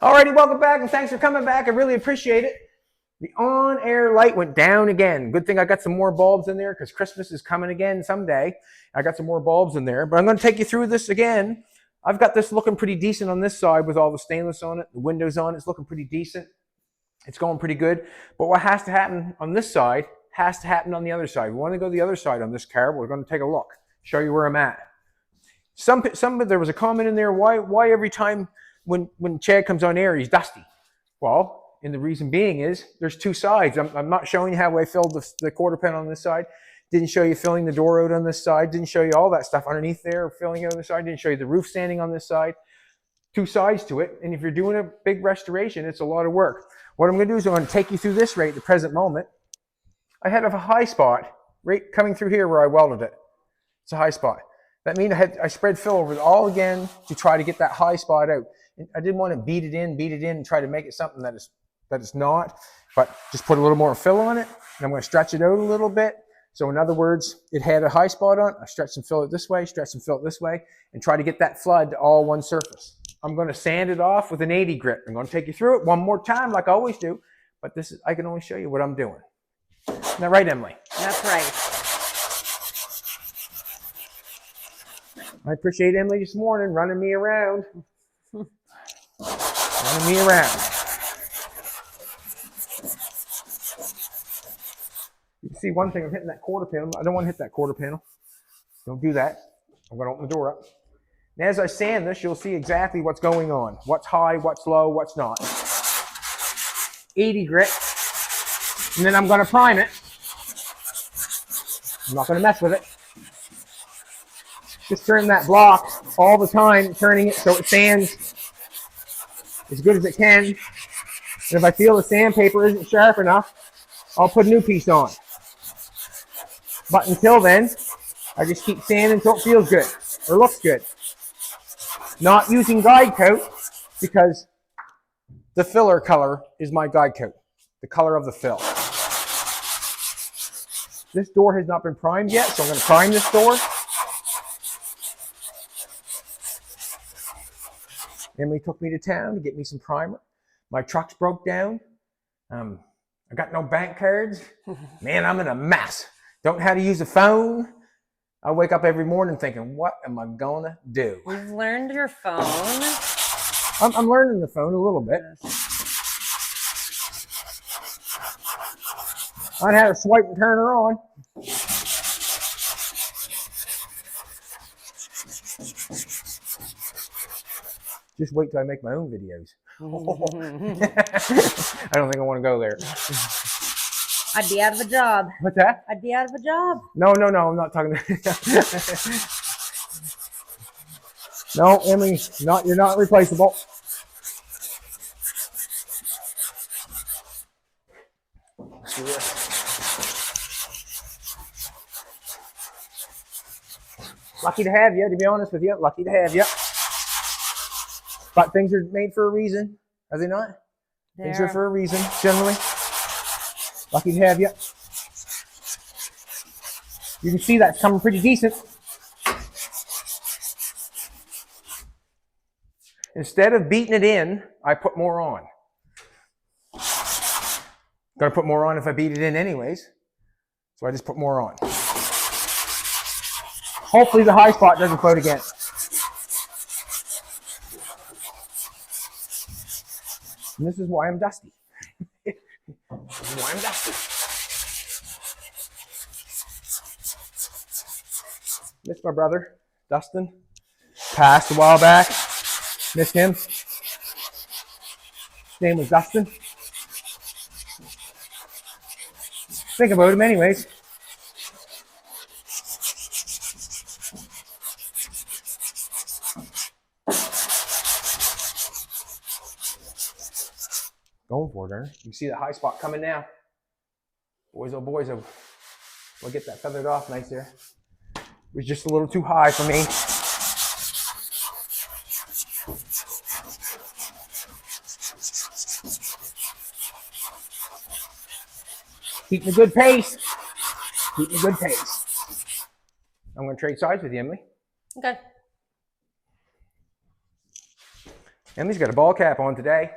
Alrighty, welcome back and thanks for coming back. I really appreciate it. The on-air light went down again. Good thing I got some more bulbs in there because Christmas is coming again someday. I got some more bulbs in there, but I'm going to take you through this again. I've got this looking pretty decent on this side with all the stainless on it, the windows on it. It's looking pretty decent. It's going pretty good. But what has to happen on this side has to happen on the other side. We want to go the other side on this car. We're going to take a look, show you where I'm at. There was a comment in there, why every time when Chad comes on air, he's dusty? Well, and the reason being is there's two sides. I'm not showing you how I filled the quarter panel on this side. Didn't show you filling the door out on this side. Didn't show you all that stuff underneath there, filling out on the side. Didn't show you the roof standing on this side. Two sides to it. And if you're doing a big restoration, it's a lot of work. What I'm going to do is I'm going to take you through this right at the present moment. I had a high spot right coming through here where I welded it. It's a high spot. That means I spread fill over it all again to try to get that high spot out. And I didn't want to beat it in, and try to make it something that it's not, but just put a little more fill on it. And I'm going to stretch it out a little bit. So in other words, it had a high spot on it. I stretched and fill it this way, stretch and fill it this way, and try to get that flood to all one surface. I'm going to sand it off with an 80 grit. I'm going to take you through it one more time like I always do, but I can only show you what I'm doing. Isn't that right, Emily? That's right. I appreciate Emily this morning running me around. Running me around. You can see one thing, I'm hitting that quarter panel. I don't want to hit that quarter panel. Don't do that. I'm going to open the door up. And as I sand this, you'll see exactly what's going on. What's high, what's low, what's not. 80 grit. And then I'm going to prime it. I'm not going to mess with it. Just turn that block all the time, turning it so it sands as good as it can. And if I feel the sandpaper isn't sharp enough, I'll put a new piece on. But until then, I just keep sanding until it feels good or looks good. Not using guide coat because the filler color is my guide coat, the color of the fill. This door has not been primed yet, so I'm going to prime this door. Emily took me to town to get me some primer. My truck's broke down. I got no bank cards. Man, I'm in a mess. Don't know how to use a phone. I wake up every morning thinking, what am I gonna do? You've learned your phone. I'm learning the phone a little bit. I had to swipe and turn her on. Just wait till I make my own videos. I don't think I want to go there. I'd be out of a job. What's that? I'd be out of a job. No, I'm not talking. No, Emily, you're not replaceable. Lucky to have you, to be honest with you. Lucky to have you. But things are made for a reason, are they not? Things are for a reason, generally. Lucky to have you. You can see that's coming pretty decent. Instead of beating it in, I put more on. Going to put more on if I beat it in anyways. So I just put more on. Hopefully the high spot doesn't float again. And this is why I'm dusty. This is why I'm dusty. Miss my brother, Dustin. Passed a while back. Missed him. His name was Dustin. Think about him anyways. Going for it, Ernie. You can see the high spot coming now. Boys, oh boys, we'll get that feathered off nice there. It was just a little too high for me. Keeping a good pace. Keeping a good pace. I'm going to trade sides with you, Emily. Okay. Emily's got a ball cap on today.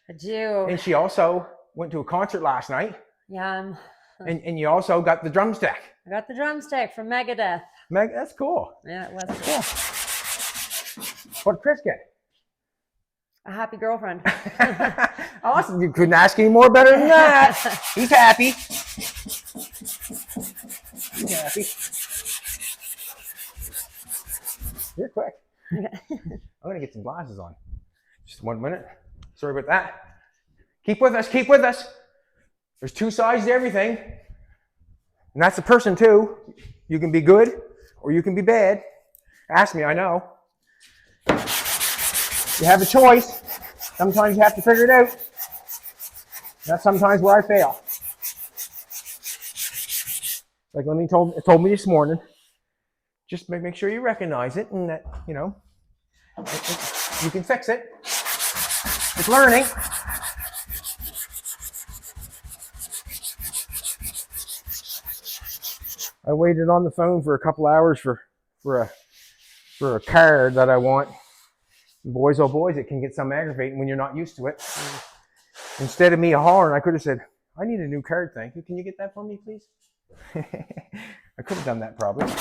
I do. And she also went to a concert last night. Yeah, And you also got the drumstick. I got the drumstick from Megadeth. Meg, that's cool. Yeah, it was Cool. What did Chris get? a happy girlfriend. Awesome. You couldn't ask any more better than that. He's happy. He's happy. You're quick. I'm going to get some glasses on. Just 1 minute. Sorry about that. Keep with us. Keep with us. There's two sides to everything. And that's a person too. You can be good or you can be bad. Ask me, I know. You have a choice. Sometimes you have to figure it out. That's sometimes where I fail. Like Lemmy told me this morning, just make sure you recognize it and that, you know, you can fix it. It's learning. I waited on the phone for a couple hours for a card that I want. Boys, oh boys, it can get some aggravating when you're not used to it. Instead of me hollering, I could have said, I need a new card, thank you. Can you get that for me, please? I could have done that probably.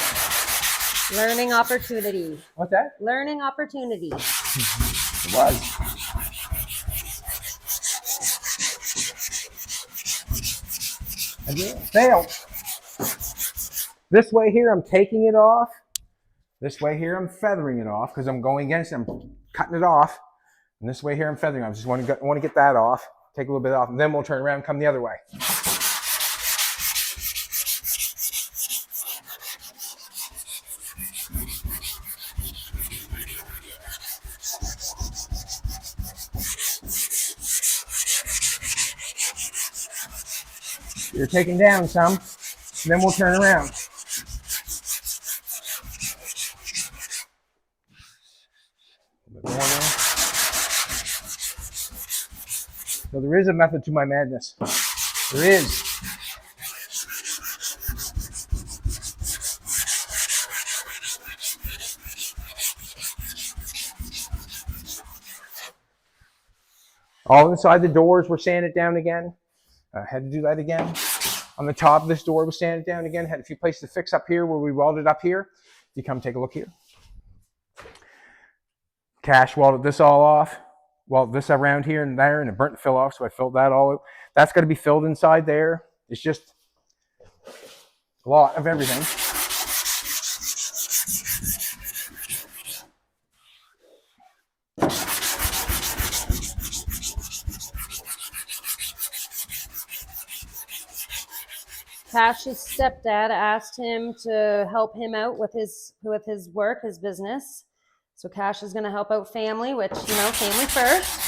Learning opportunity. What's that? Learning opportunity. It was. Again, failed. This way here, I'm taking it off. This way here, I'm feathering it off because I'm going against it. I'm cutting it off. And this way here, I'm feathering it. I just want to get that off. Take a little bit off, and then we'll turn around and come the other way. You're taking down some, and then we'll turn around. So there is a method to my madness. There is. All inside the doors were sanded down again. Had to do that again. On the top of this door was sanded down again. Had a few places to fix up here where we welded up here. You come take a look here. Cash welded this all off. Well, this around here and there, and it burnt the fill off, so I filled that all out. That's got to be filled inside there. It's just a lot of everything. Cash's stepdad asked him to help him out with his work, his business. So Cash is going to help out family, which, you know, family first.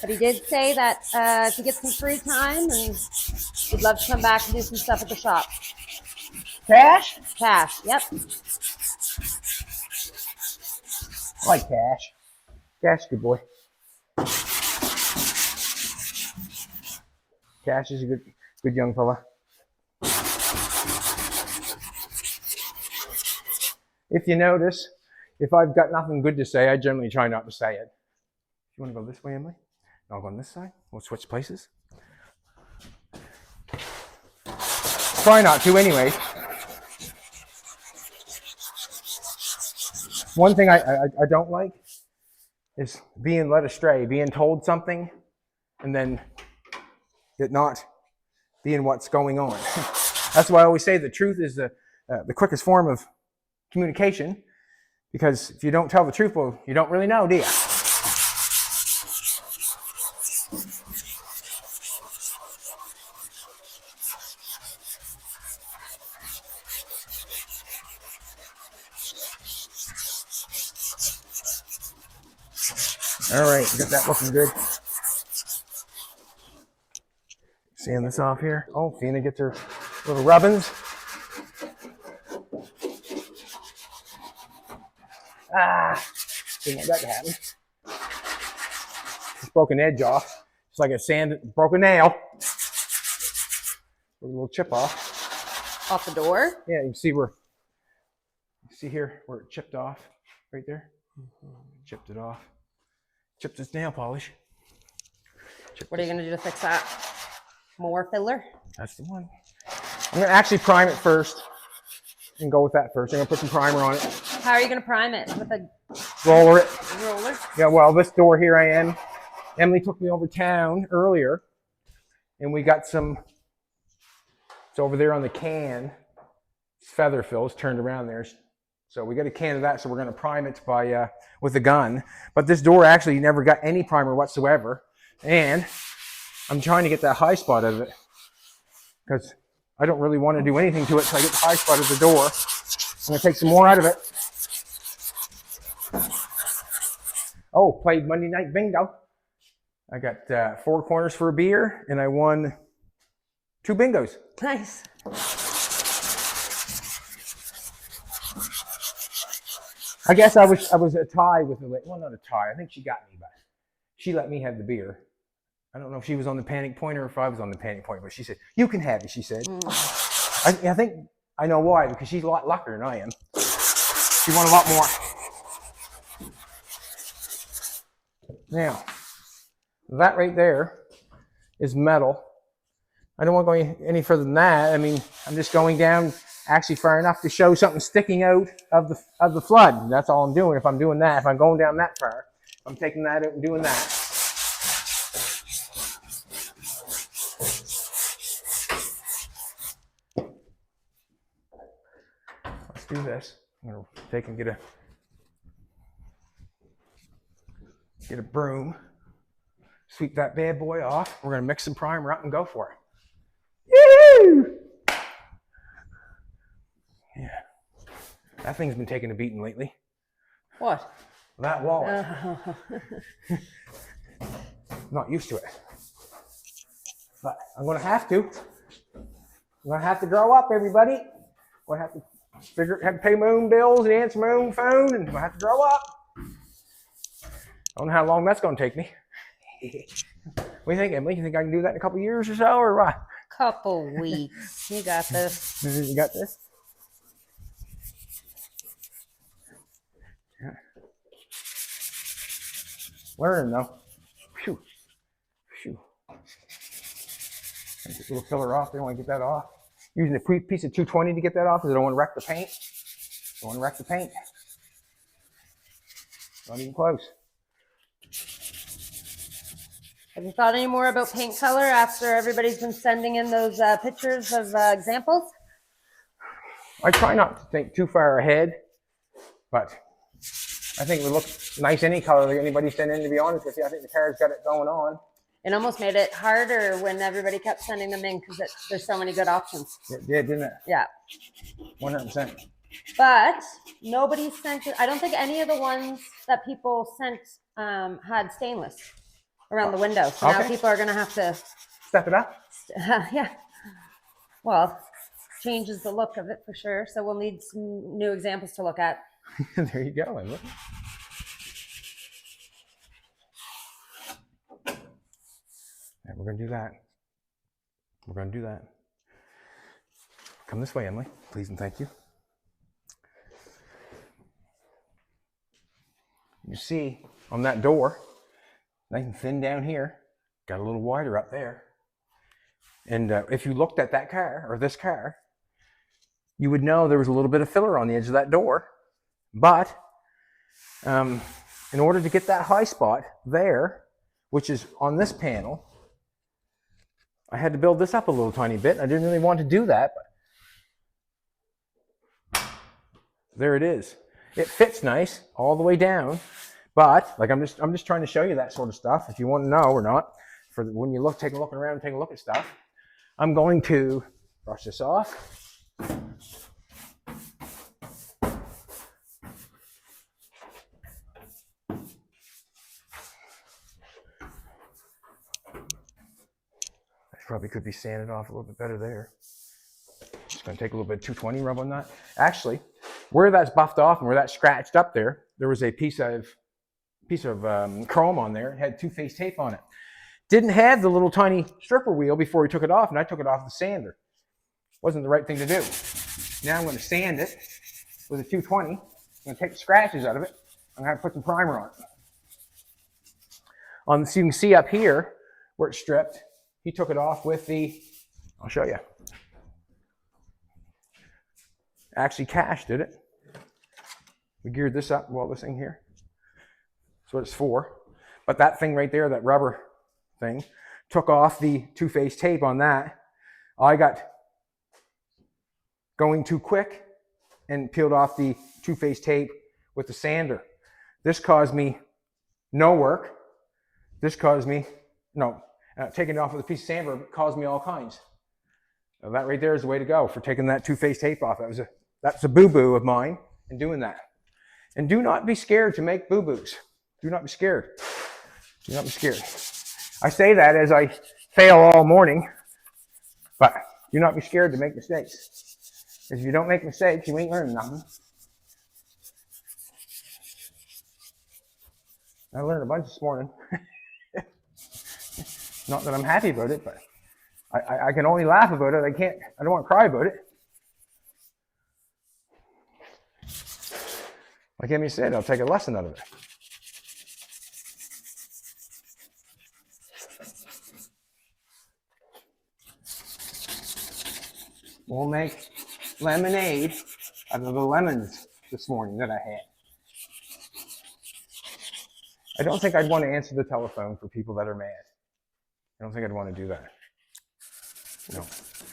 But he did say that if he gets some free time, and he'd love to come back and do some stuff at the shop. Cash? Cash, yep. I like Cash. Cash is a good boy. Cash is a good young fella. If you notice, if I've got nothing good to say, I generally try not to say it. You want to go this way, Emily? I'll go on this side. We'll switch places. Try not to, anyway. One thing I don't like is being led astray, being told something, and then it not being what's going on. That's why I always say the truth is the quickest form of communication, because if you don't tell the truth, well, you don't really know, do you? All right, got that looking good. Seeing this off here. Oh, Fina gets her little rubbins. Didn't want that to happen. Just broke an edge off. It's like broke a nail. A little chip off. Off the door? Yeah, you see here where it chipped off, right there. Chipped it off. Chip this nail polish. What are you going to do to fix that? More filler? That's the one. I'm going to actually prime it first and go with that first. I'm going to put some primer on it. How are you going to prime it? With a Roller it. roller? Yeah, well, this door here I am. Emily took me over town earlier, and we got some, it's over there on the can. It's feather fill. It's turned around there. So we got a can of that, so we're going to prime it by with a gun. But this door actually never got any primer whatsoever. And I'm trying to get that high spot out of it because I don't really want to do anything to it until I get the high spot of the door. I'm going to take some more out of it. Oh, played Monday Night Bingo. I got 4 corners for a beer, and I won 2 bingos. Nice. I guess I was a tie with the, well, not a tie. I think she got me, but she let me have the beer. I don't know if she was on the panic point or if I was on the panic point, but she said, "You can have it," she said. I think I know why, because she's a lot luckier than I am. She won a lot more. Now, that right there is metal. I don't want to go any further than that. I mean, I'm just going down actually far enough to show something sticking out of the flood. That's all I'm doing. If I'm doing that, if I'm going down that far, I'm taking that out and doing that. Let's do this. I'm gonna take and get a broom, sweep that bad boy off. We're gonna mix some primer up and go for it. Yee-hoo! Yeah, that thing's been taking a beating lately. What? That wallet. Not used to it. But I'm gonna have to. I'm gonna have to grow up, everybody. I'm gonna have to pay my own bills and answer my own phone, and I'm gonna have to grow up. I don't know how long that's gonna take me. What do you think, Emily? You think I can do that in a couple years or so, or what? Couple weeks. You got this. You got this? Yeah. Learning though. Phew. Phew. Get this little filler off. They don't want to get that off. Using a piece of 220 to get that off because I don't want to wreck the paint. Don't want to wreck the paint. Not even close. Have you thought any more about paint color after everybody's been sending in those pictures of examples? I try not to think too far ahead, but I think it would look nice any color that anybody sent in, to be honest with you. I think the car's got it going on. It almost made it harder when everybody kept sending them in because there's so many good options. It did, didn't it? Yeah. 100%. But nobody sent it. I don't think any of the ones that people sent had stainless around the window. So now Okay. people are going to have to, Step it up. yeah. Well, changes the look of it for sure. So we'll need some new examples to look at. There you go, Emily. Yeah, we're going to do that. We're going to do that. Come this way, Emily. Please and thank you. You see on that door, nice and thin down here, got a little wider up there. And if you looked at that car, or this car, you would know there was a little bit of filler on the edge of that door. But in order to get that high spot there, which is on this panel, I had to build this up a little tiny bit. I didn't really want to do that, but there it is. It fits nice all the way down, but like I'm just trying to show you that sort of stuff. If you want to know or not, for when you take a look around, take a look at stuff. I'm going to brush this off. Probably could be sanded off a little bit better there. Just going to take a little bit of 220 rub on that. Actually, where that's buffed off and where that's scratched up there was a piece of chrome on there. It had two-phase tape on it. Didn't have the little tiny stripper wheel before we took it off, and I took it off with the sander. Wasn't the right thing to do. Now I'm going to sand it with a 220. I'm going to take the scratches out of it. I'm going to put some primer on it. So you can see up here where it's stripped, he took it off with the, I'll show you. Actually, Cash did it. We geared this up, well, this thing here. That's what it's for. But that thing right there, that rubber thing, took off the two-phase tape on that. I got going too quick and peeled off the two-phase tape with the sander. This caused me no work. This caused me, taking it off with a piece of sandpaper caused me all kinds. Now that right there is the way to go for taking that two-phase tape off. That's a boo-boo of mine in doing that. And do not be scared to make boo-boos. Do not be scared. Do not be scared. I say that as I fail all morning, but do not be scared to make mistakes. Because if you don't make mistakes, you ain't learning nothing. I learned a bunch this morning. Not that I'm happy about it, but I can only laugh about it. I don't want to cry about it. Like Emmy said, I'll take a lesson out of it. We'll make lemonade out of the lemons this morning that I had. I don't think I'd want to answer the telephone for people that are mad. I don't think I'd want to do that. No.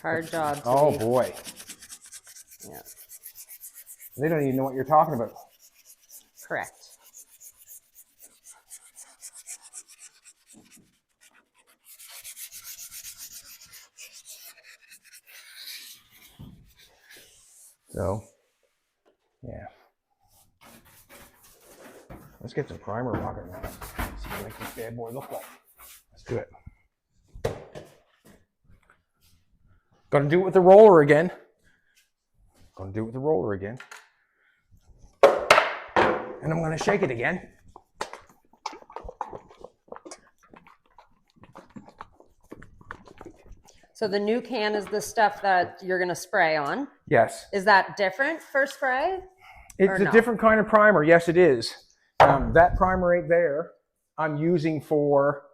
Hard job. Oh boy. Yeah. They don't even know what you're talking about. Correct. So, yeah. Let's get some primer rocking now. See what make this bad boy look like. Let's do it. Gonna do it with the roller again. And I'm gonna shake it again. So the new can is the stuff that you're going to spray on. Yes. Is that different for spray? It's a different kind of primer. Yes, it is. That primer right there, I'm using for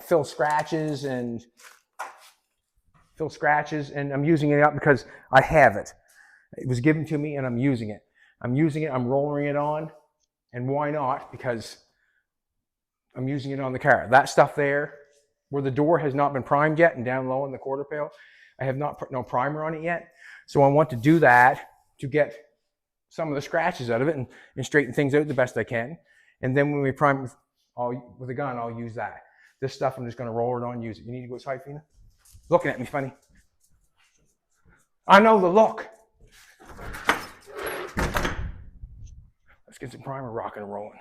fill scratches, and I'm using it up because I have it. It was given to me, and I'm using it. I'm rolling it on, and why not? Because I'm using it on the car. That stuff there, where the door has not been primed yet, and down low in the quarter pail, I have not put no primer on it yet. So I want to do that to get some of the scratches out of it and straighten things out the best I can. And then when we prime with a gun, I'll use that. This stuff, I'm just going to roll it on and use it. You need to go outside, Fina? Looking at me funny. I know the look. Let's get some primer rocking and rolling.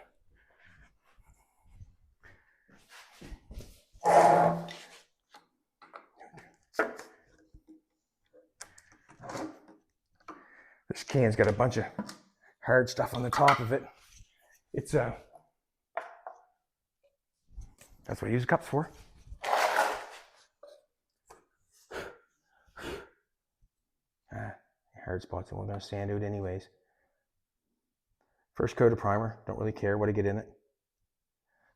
This can's got a bunch of hard stuff on the top of it. It's that's what I use the cups for. Hard spots, and we're going to sand out anyways. First coat of primer. Don't really care what I get in it.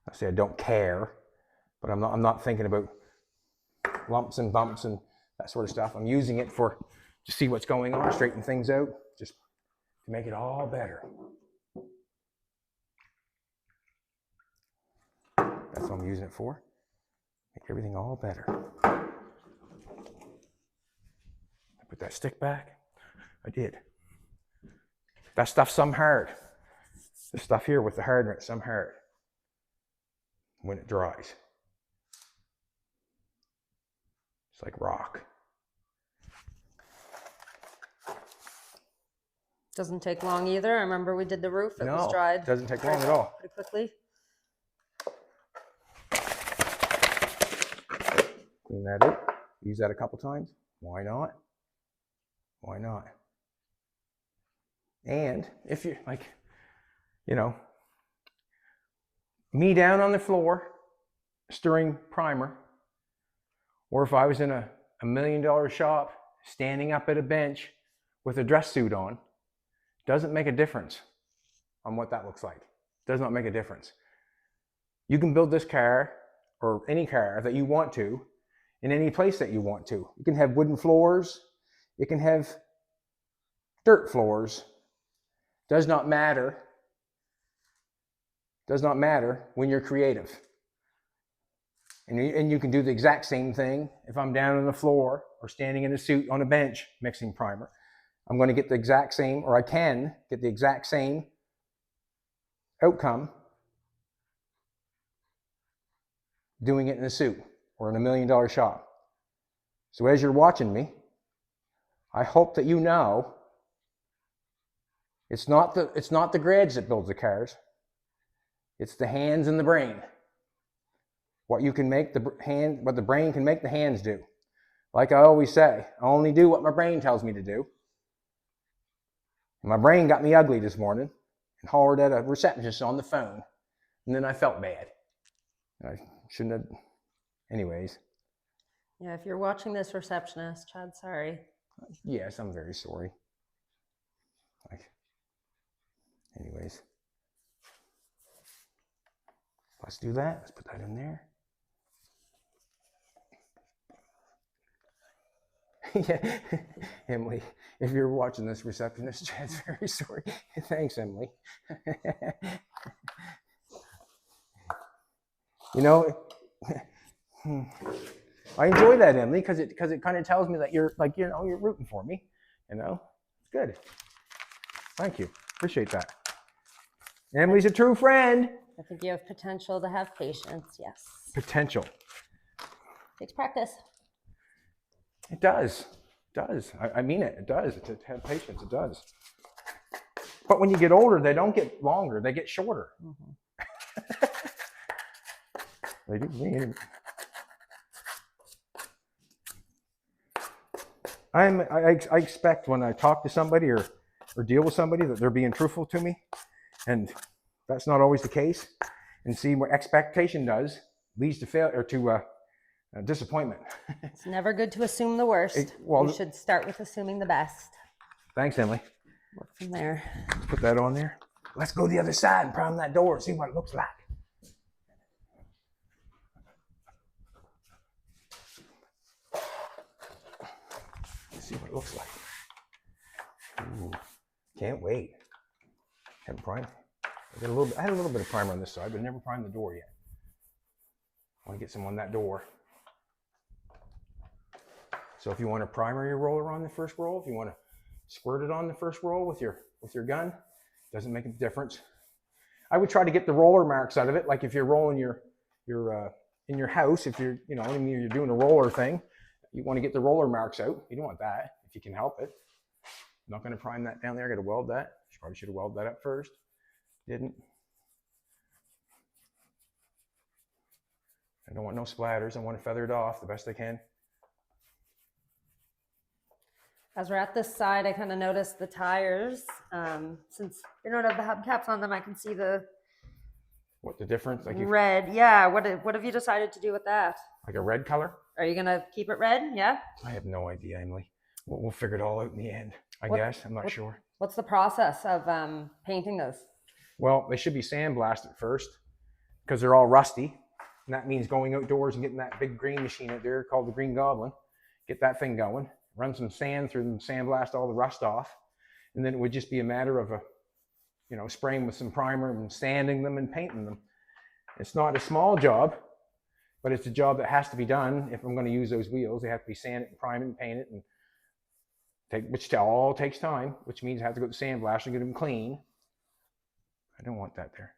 I say I don't care, but I'm not thinking about lumps and bumps and that sort of stuff. I'm using it to see what's going on, straighten things out, just to make it all better. That's what I'm using it for. Make everything all better. I put that stick back. I did. That stuff's some hard. This stuff here with the hardener, some hard when it dries. It's like rock. Doesn't take long either. I remember we did the roof. It was dried. It doesn't take long at all. Pretty quickly. Clean that out. Use that a couple times. Why not? Why not? And if you're like, me down on the floor stirring primer, or if I was in a $1 million shop standing up at a bench with a dress suit on, doesn't make a difference on what that looks like. Does not make a difference. You can build this car or any car that you want to in any place that you want to. You can have wooden floors. You can have dirt floors. Does not matter. Does not matter when you're creative. And you can do the exact same thing if I'm down on the floor or standing in a suit on a bench mixing primer. I'm going to get the exact same, or I can get the exact same outcome doing it in a suit or in $1 million shop. So as you're watching me, I hope that you know it's not the garage that builds the cars. It's the hands and the brain. What you can make what the brain can make the hands do. Like I always say, I only do what my brain tells me to do. And my brain got me ugly this morning and hollered at a receptionist on the phone. And then I felt bad. I shouldn't have. Anyways. Yeah, if you're watching this, receptionist, Chad's sorry. Yes, I'm very sorry. Anyways. Let's do that. Let's put that in there. Yeah, Emily, if you're watching this, receptionist, Chad's very sorry. Thanks, Emily. You know, I enjoy that, Emily, because it kind of tells me that you're you're rooting for me. You know, it's good. Thank you. Appreciate that. Emily's a true friend. I think you have potential to have patience. Yes. Potential. Takes practice. It does. It does. I mean it. It does. To have patience. It does. But when you get older, they don't get longer. They get shorter. Mm-hmm. They do. I expect when I talk to somebody or deal with somebody that they're being truthful to me, and that's not always the case. And see what expectation does leads to failure, to disappointment. It's never good to assume the worst. You should start with assuming the best. Thanks, Emily. Work from there. Let's put that on there. Let's go to the other side and prime that door and see what it looks like. Let's see what it looks like. Ooh, can't wait. Haven't primed. I had a little bit of primer on this side, but never primed the door yet. I want to get some on that door. So if you want to primer your roller on the first roll, if you want to squirt it on the first roll with your gun, doesn't make a difference. I would try to get the roller marks out of it, like if you're rolling your in your house, if you're you're doing a roller thing, you want to get the roller marks out. You don't want that if you can help it. I'm not going to prime that down there. I got to weld that. Probably should have welded that up first. Didn't. I don't want no splatters. I want to feather it off the best I can. As we're at this side, I kind of noticed the tires. Since they don't have the hubcaps on them, I can see the difference? Like red. Yeah. What have you decided to do with that? Like a red color? Are you gonna keep it red? Yeah. I have no idea, Emily. We'll figure it all out in the end. I guess. I'm not sure. What's the process of painting those? Well, they should be sandblasted first because they're all rusty. And that means going outdoors and getting that big green machine out there called the Green Goblin. Get that thing going. Run some sand through them, sandblast all the rust off. And then it would just be a matter of spraying with some primer and sanding them and painting them. It's not a small job, but it's a job that has to be done. If I'm going to use those wheels, they have to be sanded and primed and painted, which all takes time, which means I have to go to the sandblaster and get them clean. I don't want that there.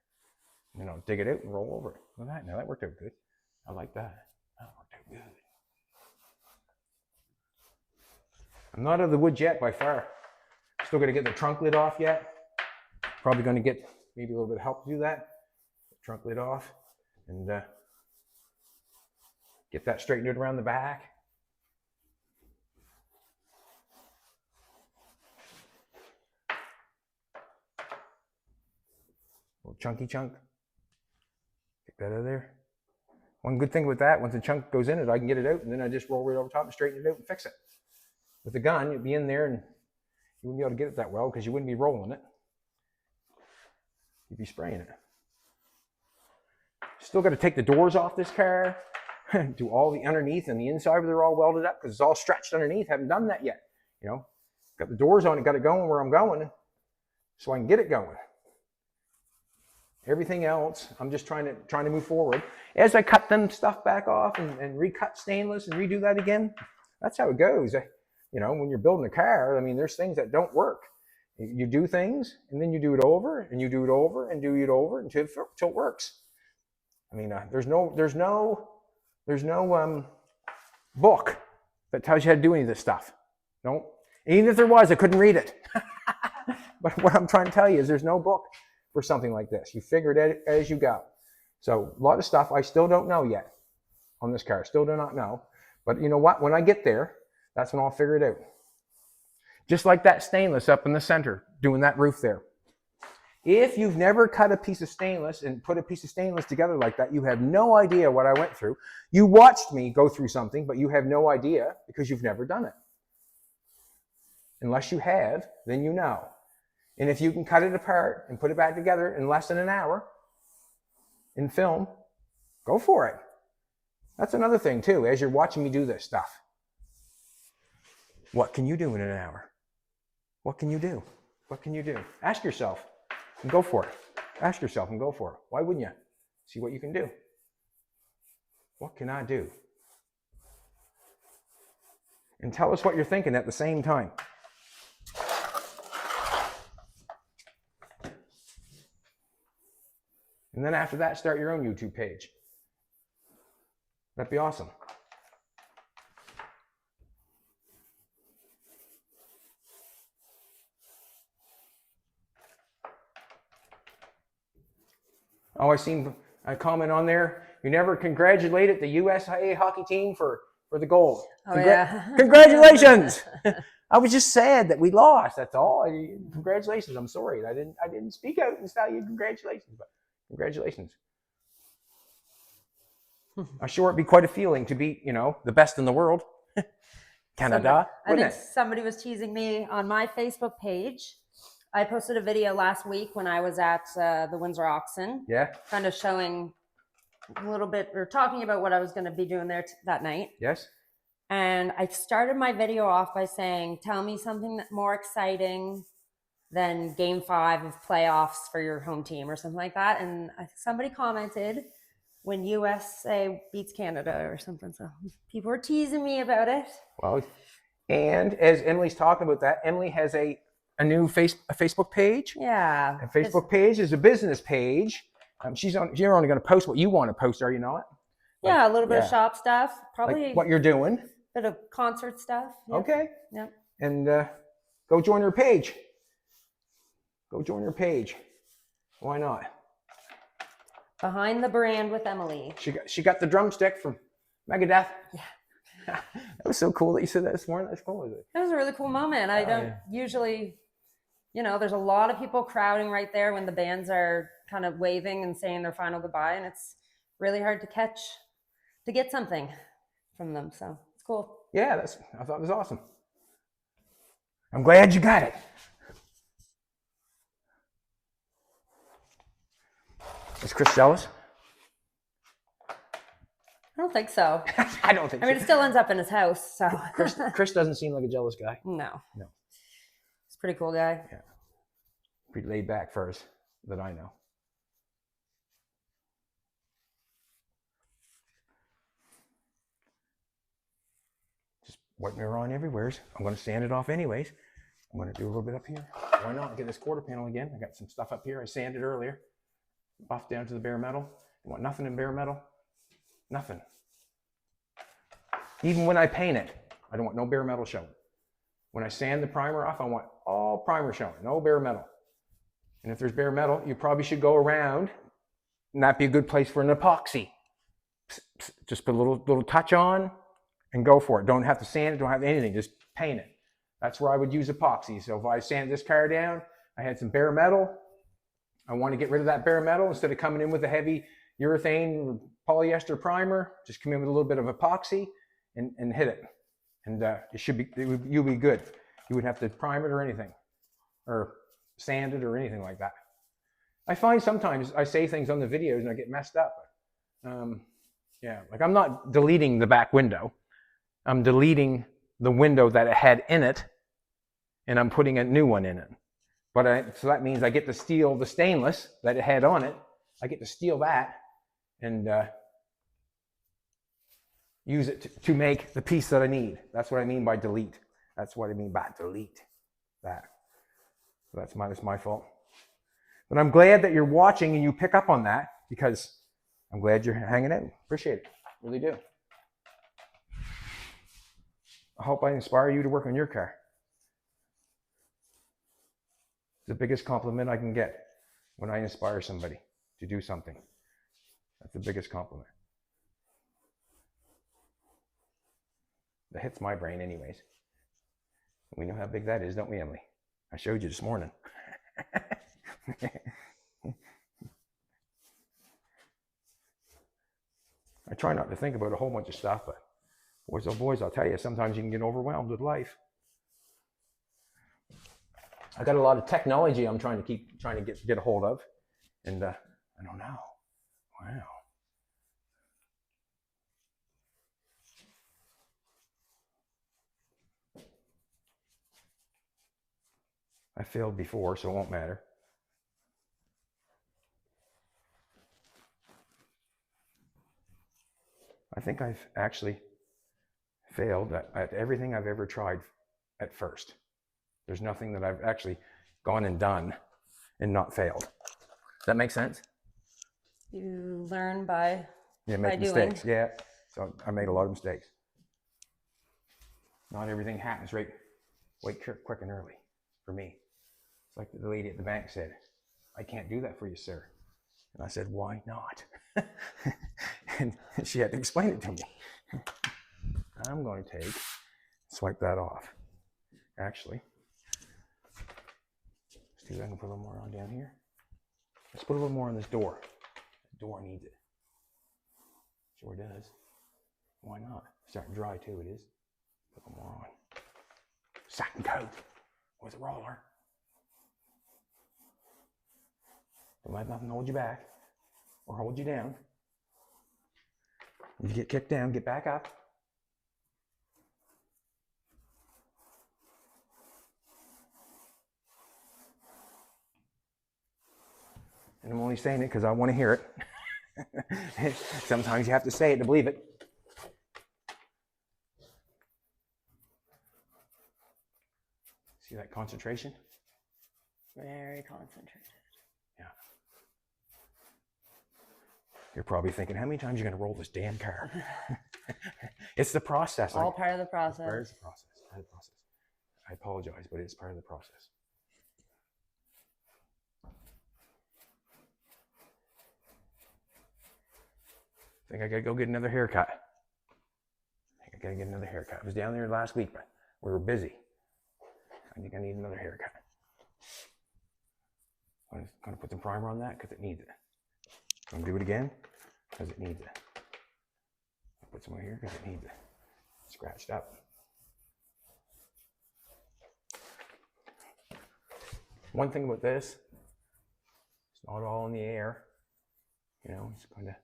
Dig it out and roll over it. Look at that. Now that worked out good. I like that. That worked out good. I'm not out of the woods yet by far. Still got to get the trunk lid off yet. Probably going to get maybe a little bit of help to do that. Trunk lid off and get that straightened out around the back. Little chunky chunk. Get that out of there. One good thing with that, once the chunk goes in it, I can get it out and then I just roll right over top and straighten it out and fix it. With the gun, you'd be in there and you wouldn't be able to get it that well because you wouldn't be rolling it. You'd be spraying it. Still got to take the doors off this car, do all the underneath and the inside, they're all welded up because it's all stretched underneath. Haven't done that yet. You know, got the doors on it, got it going where I'm going so I can get it going. Everything else, I'm just trying to move forward. As I cut them stuff back off and recut stainless and redo that again, that's how it goes. You know, when you're building a car, I mean, there's things that don't work. You do things, and then you do it over, and you do it over, and do it over until it works. I mean, there's no book that tells you how to do any of this stuff. No, even if there was, I couldn't read it. But what I'm trying to tell you is there's no book for something like this. You figure it out as you go. So a lot of stuff I still don't know yet on this car. Still do not know. But you know what? When I get there, that's when I'll figure it out. Just like that stainless up in the center, doing that roof there. If you've never cut a piece of stainless and put a piece of stainless together like that, you have no idea what I went through. You watched me go through something, but you have no idea because you've never done it. Unless you have, then you know. And if you can cut it apart and put it back together in less than an hour in film, go for it. That's another thing too, as you're watching me do this stuff. What can you do in an hour? What can you do? What can you do? Ask yourself and go for it. Ask yourself and go for it. Why wouldn't you? See what you can do. What can I do? And tell us what you're thinking at the same time. And then after that, start your own YouTube page. That'd be awesome. Oh, I seen a comment on there. You never congratulated the USA hockey team for the gold. Oh, yeah. Congratulations! I was just sad that we lost. That's all. Congratulations. I'm sorry. I didn't speak out and tell you congratulations, but congratulations. I'm sure it'd be quite a feeling to beat, you know, the best in the world. Canada. I think somebody was teasing me on my Facebook page. I posted a video last week when I was at the Windsor Auction. Yeah. Kind of showing a little bit, or talking about what I was going to be doing there that night. Yes. And I started my video off by saying, tell me something more exciting than Game 5 of playoffs for your home team or something like that. And somebody commented, when USA beats Canada or something. So people were teasing me about it. Well, and as Emily's talking about that, Emily has a new Facebook page. Yeah. A Facebook page is a business page. You're only going to post what you want to post, are you not? Yeah, a little bit of shop stuff. Probably like what you're doing. Bit of concert stuff. Yep. Okay. Yep. And go join her page. Go join her page. Why not? Behind the Brand with Emily. She got the drumstick from Megadeth. Yeah. That was so cool that you said that this morning. That's cool, isn't it? It was a really cool moment. I don't usually, you know, there's a lot of people crowding right there when the bands are kind of waving and saying their final goodbye, and it's really hard to get something from them. So it's cool. Yeah, I thought it was awesome. I'm glad you got it. Is Chris jealous? I don't think so. I don't think so. I mean, it still ends up in his house, so. Chris doesn't seem like a jealous guy. No. No. He's a pretty cool guy. Yeah. Pretty laid back first, that I know. Just wiping her on everywhere. I'm going to sand it off anyways. I'm going to do a little bit up here. Why not get this quarter panel again? I got some stuff up here I sanded earlier. Buff down to the bare metal. You want nothing in bare metal? Nothing. Even when I paint it, I don't want no bare metal showing. When I sand the primer off, I want all primer showing, no bare metal. And if there's bare metal, you probably should go around, and that'd be a good place for an epoxy. Just put a little touch on and go for it. Don't have to sand it, don't have anything, just paint it. That's where I would use epoxy. So if I sand this car down, I had some bare metal, I want to get rid of that bare metal. Instead of coming in with a heavy urethane polyester primer, just come in with a little bit of epoxy and hit it. And you'll be good. You wouldn't have to prime it or anything, or sand it or anything like that. I find sometimes I say things on the videos and I get messed up. Yeah, like I'm not deleting the back window. I'm deleting the window that it had in it, and I'm putting a new one in it. So that means I get to steal the stainless that it had on it. I get to steal that and use it to make the piece that I need. That's what I mean by delete. That's what I mean by delete that. So that's my fault. But I'm glad that you're watching and you pick up on that, because I'm glad you're hanging out. Appreciate it. Really do. I hope I inspire you to work on your car. It's the biggest compliment I can get when I inspire somebody to do something. That's the biggest compliment. That hits my brain anyways. We know how big that is, don't we, Emily? I showed you this morning. I try not to think about a whole bunch of stuff, but boys, oh boys, I'll tell you, sometimes you can get overwhelmed with life. I got a lot of technology I'm trying to get a hold of, and I don't know. Wow. I failed before, so it won't matter. I think I've actually failed at everything I've ever tried at first. There's nothing that I've actually gone and done and not failed. Does that make sense? You learn by make mistakes. Yeah. So I made a lot of mistakes. Not everything happens right quick and early for me. It's like the lady at the bank said, "I can't do that for you, sir." And I said, "Why not?" And she had to explain it to me. I'm going to swipe that off. Actually, let's see if I can put a little more on down here. Let's put a little more on this door. The door needs it. Sure does. Why not? It's starting to dry too, it is. Put a little more on. Satin coat with a roller. Don't let nothing hold you back or hold you down. If you get kicked down, get back up. And I'm only saying it because I want to hear it. Sometimes you have to say it to believe it. See that concentration? Very concentrated. Yeah. You're probably thinking, how many times are you going to roll this damn car? It's the process. All part of the process. Part of the process. Part of the process. I apologize, but it's part of the process. I think I gotta go get another haircut. I was down there last week, but we were busy. I think I need another haircut. I'm gonna put some primer on that because it needs it. I'm gonna do it again because it needs it. I'll put some more here because it needs it. Scratched up. One thing about this, it's not all in the air. You know, it's kind of.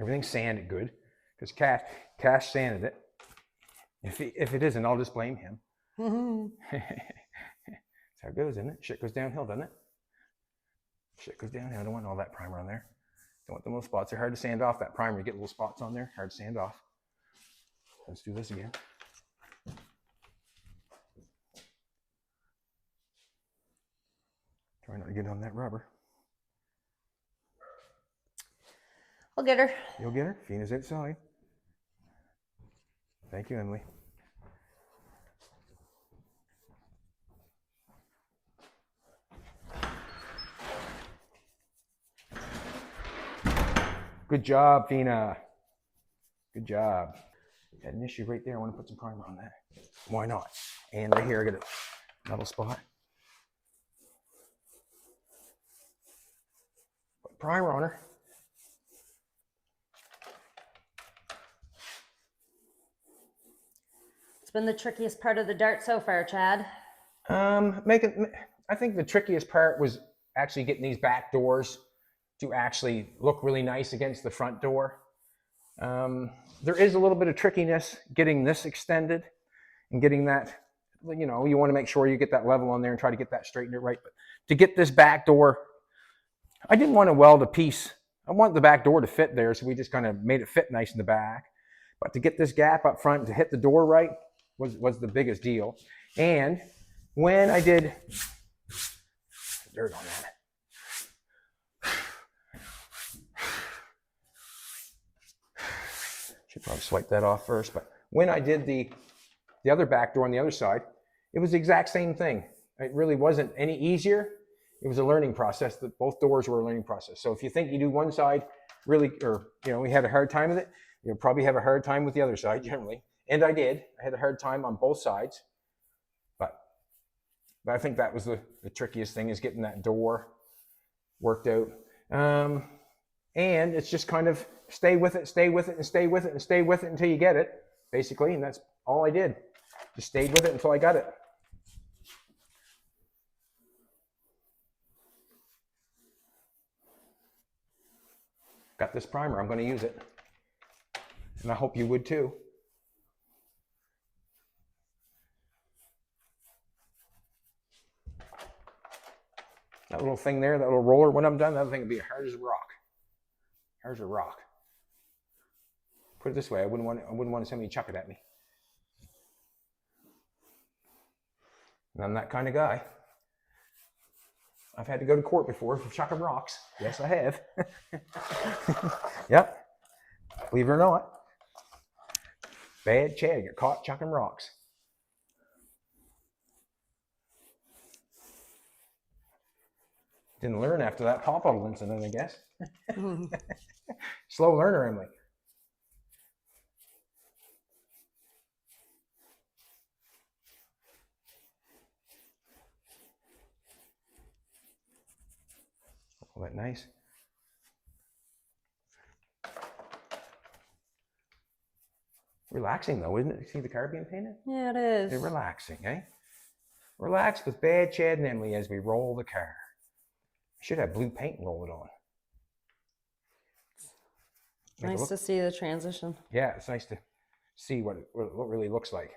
Everything's sanded good because Cash sanded it. If it isn't, I'll just blame him. That's how it goes, isn't it? Shit goes downhill, doesn't it? Shit goes downhill. I don't want all that primer on there. Don't want the little spots. They're hard to sand off. That primer, you get little spots on there, hard to sand off. Let's do this again. Try not to get on that rubber. I'll get her. You'll get her? Fina's outside. Thank you, Emily. Good job, Fina. Good job. Had an issue right there. I want to put some primer on that. Why not? And right here, I got another spot. Put primer on her. It's been the trickiest part of the dart so far, Chad. I think the trickiest part was actually getting these back doors to actually look really nice against the front door. There is a little bit of trickiness getting this extended and getting that, you know, you want to make sure you get that level on there and try to get that straightened right. But to get this back door, I didn't want to weld a piece. I want the back door to fit there, so we just kind of made it fit nice in the back. But to get this gap up front to hit the door right was the biggest deal. And when I did dirt on that. Should probably swipe that off first. But when I did the other back door on the other side, it was the exact same thing. It really wasn't any easier. It was a learning process. That both doors were a learning process. So if you think you do one side really, or you know, we had a hard time with it, you'll probably have a hard time with the other side generally. And I did. I had a hard time on both sides. But I think that was the trickiest thing, is getting that door worked out. And it's just kind of stay with it, and stay with it, and stay with it until you get it, basically. And that's all I did. Just stayed with it until I got it. Got this primer. I'm going to use it. And I hope you would too. That little thing there, that little roller, when I'm done, that thing will be hard as a rock. Hard as a rock. Put it this way, I wouldn't want somebody to chuck it at me. And I'm that kind of guy. I've had to go to court before for chucking rocks. Yes, I have. Yep. Believe it or not. Bad Chad got caught chucking rocks. Didn't learn after that pop bottle incident, I guess. Slow learner, Emily. Oh, that nice. Relaxing though, isn't it? You see the car being painted? Yeah, it is. They're relaxing, eh? Relax with Bad Chad and Emily as we roll the car. Should have blue paint and roll it on. Nice to see the transition. Yeah, it's nice to see what it really looks like.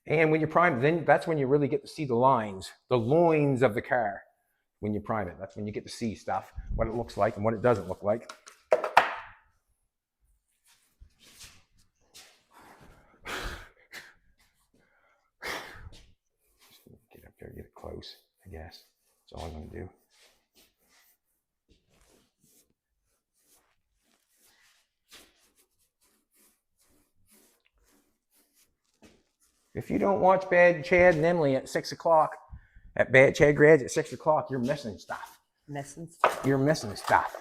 And when you prime it, then that's when you really get to see the lines, the loins of the car. When you prime it, that's when you get to see stuff, what it looks like and what it doesn't look like. Get up there, get it close, I guess. That's all I'm going to do. If you don't watch Bad Chad and Emily at 6 o'clock, at Bad Chad Grads at 6 o'clock, you're missing stuff. Missing stuff. You're missing stuff.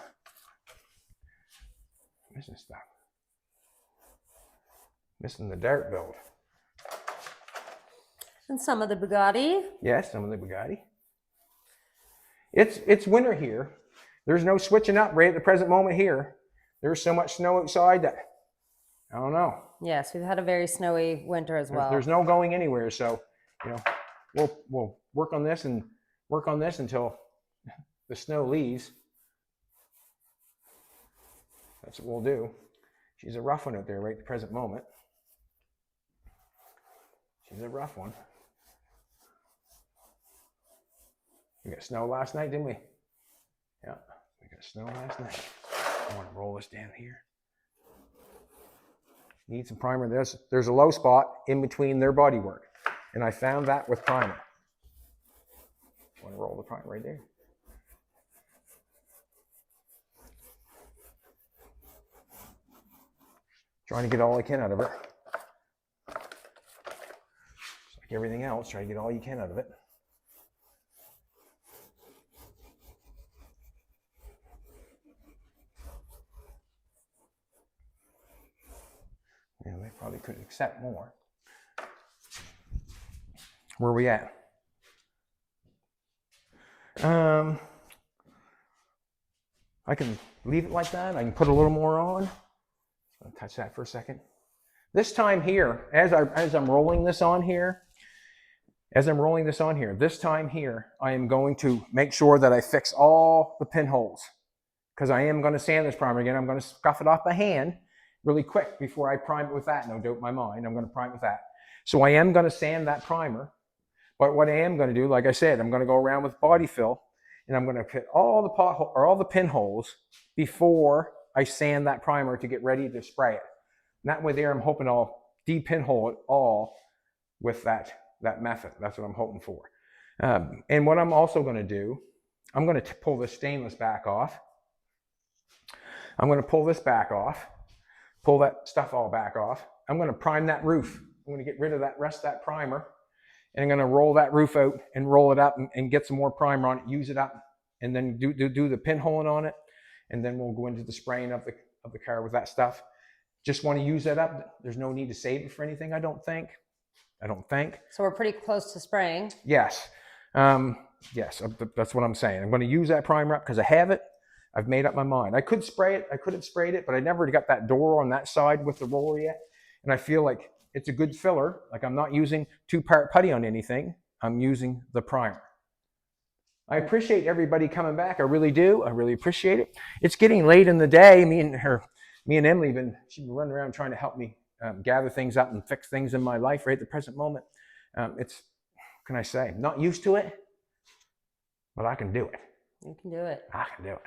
Missing stuff. Missing the dirt build. And some of the Bugatti. Yes, some of the Bugatti. It's winter here. There's no switching up right at the present moment here. There's so much snow outside that I don't know. Yes, we've had a very snowy winter as well. There's no going anywhere, so you know we'll work on this until the snow leaves. That's what we'll do. She's a rough one out there right at the present moment. She's a rough one. We got snow last night, didn't we? Yeah, we got snow last night. I want to roll this down here. Need some primer. There's a low spot in between their bodywork, and I found that with primer. I want to roll the primer right there. Trying to get all I can out of it. Just like everything else, try to get all you can out of it. Yeah, they probably could accept more. Where are we at? I can leave it like that. I can put a little more on. I'll touch that for a second. This time here, as I'm rolling this on here, this time here, I am going to make sure that I fix all the pinholes, because I am going to sand this primer again. I'm going to scuff it off by hand really quick before I prime it with that. No doubt in my mind, I'm going to prime it with that. So I am going to sand that primer. But what I am going to do, like I said, I'm going to go around with body fill, and I'm going to hit all the pinholes before I sand that primer to get ready to spray it. And that way there, I'm hoping I'll de-pinhole it all with that method. That's what I'm hoping for. And what I'm also going to do, I'm going to pull this stainless back off. I'm going to pull this back off, pull that stuff all back off. I'm going to prime that roof. I'm going to get rid of that rest of that primer, and I'm going to roll that roof out and roll it up and get some more primer on it, use it up, and then do the pinholing on it, and then we'll go into the spraying of the car with that stuff. Just want to use that up. There's no need to save it for anything, I don't think. So we're pretty close to spraying. Yes. Yes, that's what I'm saying. I'm going to use that primer up because I have it. I've made up my mind. I could spray it. I could have sprayed it, but I never got that door on that side with the roller yet. And I feel like it's a good filler. Like I'm not using 2-part putty on anything. I'm using the primer. I appreciate everybody coming back. I really do. I really appreciate it. It's getting late in the day. Me and Emily she's been running around trying to help me gather things up and fix things in my life right at the present moment. What can I say? I'm not used to it, but I can do it. You can do it. I can do it.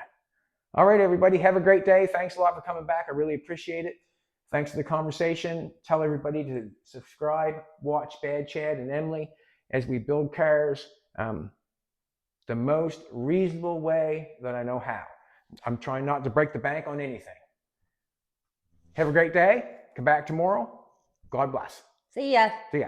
All right, everybody. Have a great day. Thanks a lot for coming back. I really appreciate it. Thanks for the conversation. Tell everybody to subscribe, watch Bad Chad and Emily as we build cars the most reasonable way that I know how. I'm trying not to break the bank on anything. Have a great day. Come back tomorrow. God bless. See ya. See ya.